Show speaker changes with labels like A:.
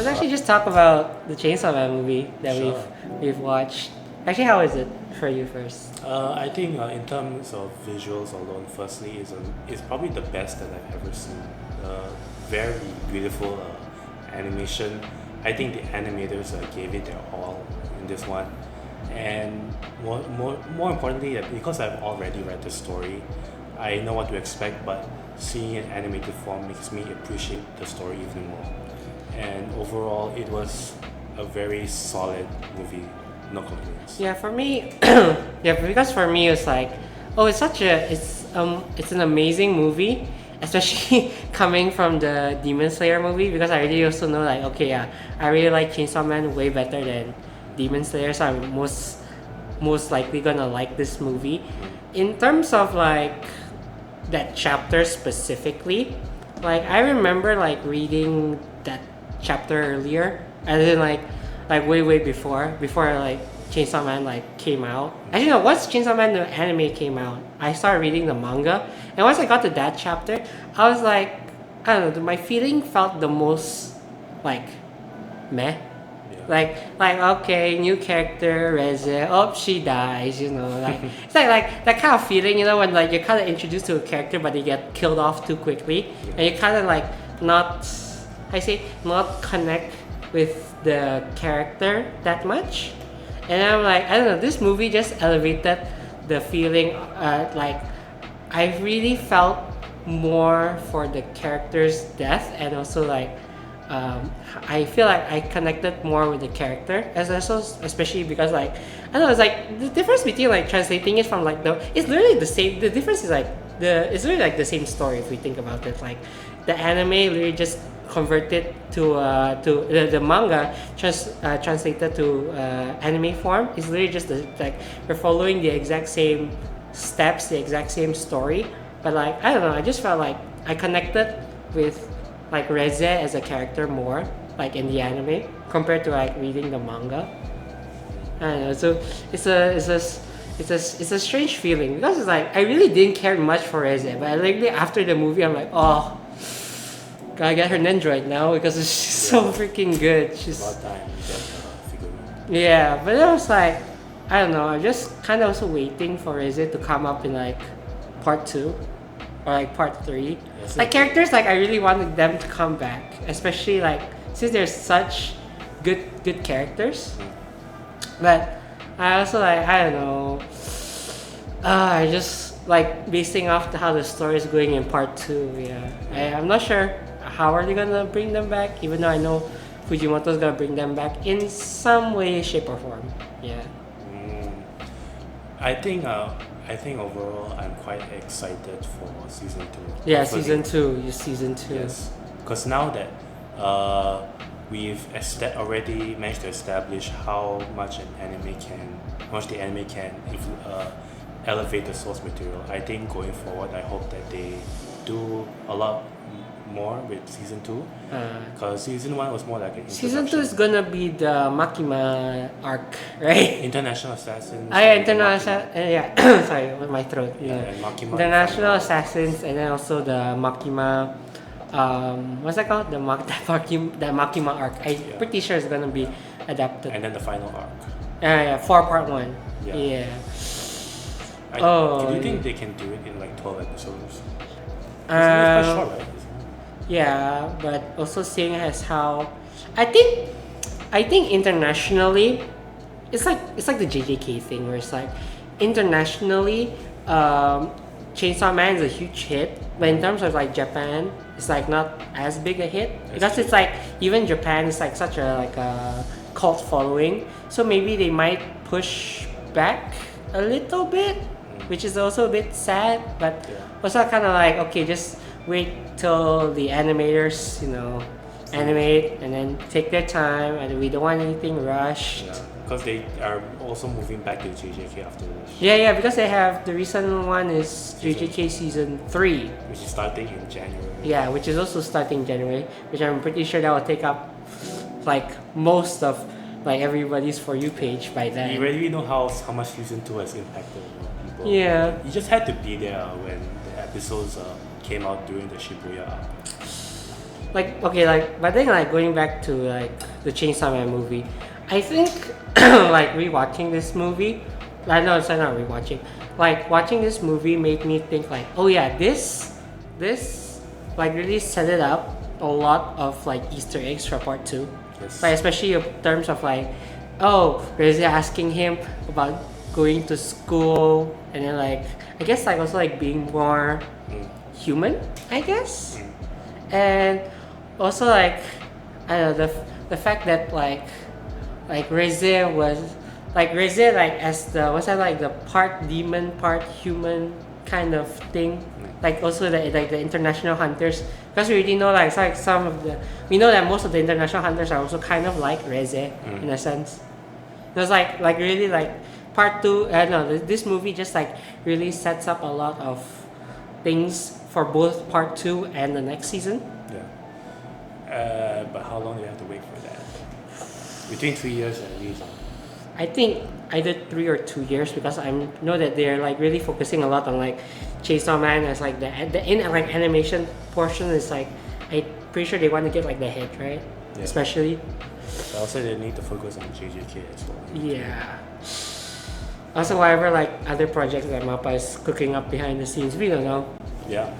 A: Let's actually just talk about the Chainsaw Man movie that
B: Sure.
A: we've watched. Actually, how is it for you first?
B: I think in terms of visuals alone, firstly, is probably the best that I've ever seen. Very beautiful animation. I think the animators gave it their all in this one, and more importantly, because I've already read the story, I know what to expect. But seeing it in animated form makes me appreciate the story even more. And overall, it was a very solid movie. No complaints.
A: Yeah, for me, yeah, because for me it's like, oh, it's an amazing movie, especially coming from the Demon Slayer movie because I really also know like, okay, yeah, I really like Chainsaw Man way better than Demon Slayer, so I'm most likely gonna like this movie. In terms of like that chapter specifically, like I remember like reading that chapter earlier, and then like way before like Chainsaw Man like came out. Actually, no, once Chainsaw Man the anime came out, I started reading the manga, and once I got to that chapter, I was like, I don't know, my feeling felt the most like meh.
B: Yeah.
A: Like okay, new character Reze. Oh, she dies. You know, like it's like that kind of feeling. You know, when like you're kind of introduced to a character, but they get killed off too quickly, and you kind of like not connect with the character that much. And I'm like, I don't know, this movie just elevated the feeling. Like I really felt more for the character's death, and also like I feel like I connected more with the character, as also especially because like I don't know, it's like the difference between like translating it from like it's literally the same. The difference is like it's really like the same story if we think about it. Like the anime literally just converted to the manga translated to anime form is literally just like we're following the exact same steps, the exact same story, but like I don't know, I just felt like I connected with like Reze as a character more like in the anime compared to like reading the manga. I don't know, so it's a strange feeling because it's like I really didn't care much for Reze, but like after the movie I'm like, oh, gotta get her Nendroid now because she's so freaking good. She's
B: About time you get figurine.
A: yeah, but I was like, I don't know. I'm just kind of also waiting for Reze to come up in like part 2 or like part 3.
B: Yes,
A: Like characters, like I really wanted them to come back, especially like since they're such good characters. But I also like I don't know. I just like basing off how the story is going in part 2. Yeah, I'm not sure how are they gonna bring them back, even though I know Fujimoto's gonna bring them back in some way, shape, or form. Yeah.
B: I think overall I'm quite excited for season 2.
A: Yeah,
B: Hopefully-
A: season 2. Season 2.
B: Yes, because now that we've already managed to establish how much the anime can elevate the source material. I think going forward, I hope that they do a lot more with season 2, because season 1 was more like an
A: Season 2 is
B: introduction.
A: gonna be the Makima arc, right?
B: International Assassins.
A: Yeah. Sorry, with my throat. Yeah.
B: And Makima
A: International
B: Final.
A: Assassins, and then also the Makima. What's that called? The Makima arc. I'm pretty sure it's gonna be adapted.
B: And then the final arc.
A: Yeah, 4-part 1.
B: Yeah.
A: Yeah.
B: Do you think they can do it in like 12 episodes? It's quite
A: Um,
B: short, right?
A: Yeah, but also seeing as how I think internationally, it's like the JJK thing where it's like internationally, Chainsaw Man is a huge hit, but in terms of like Japan, it's like not as big a hit because it's like even Japan is like such a cult following, so maybe they might push back a little bit, which is also a bit sad, but also kind of like okay, just wait till the animators, animate and then take their time, and we don't want anything rushed.
B: Yeah, because they are also moving back to JJK after this.
A: Yeah, because they have the recent one is JJK season 3.
B: Which is starting in January.
A: Yeah, which is also starting January, which I'm pretty sure that will take up like most of like everybody's For You page by then.
B: You already know how much season 2 has impacted people.
A: Yeah.
B: You just had to be there when the episodes came out during the Shibuya arc.
A: like okay, like but then like going back to like the Chainsaw Man movie, I think like rewatching this movie, I know it's not rewatching. Like watching this movie made me think like, oh yeah, this like really set it up a lot of like Easter eggs for part two.
B: Yes.
A: Like especially in terms of like, oh, Reze asking him about going to school, and then like I guess like also like being more human, I guess, and also like I don't know the fact that like Reze was like Reze like as the what's that like the part demon part human kind of thing, like also the like the international hunters, because we already know like it's like some of the we know that most of the international hunters are also kind of like Reze in a sense. It was like really like part two. No, this movie just like really sets up a lot of things for both part two and the next season.
B: Yeah. But how long do you have to wait for that? Between 3 years at least.
A: I think either 3 or 2 years, because I know that they're like really focusing a lot on like Chainsaw Man as like the in like animation portion is like I'm pretty sure they want to get like the hit right,
B: Yeah.
A: especially.
B: But also they need to focus on JJK as well.
A: Yeah. Also, whatever like other projects that Mappa is cooking up behind the scenes, we don't know.
B: Yeah.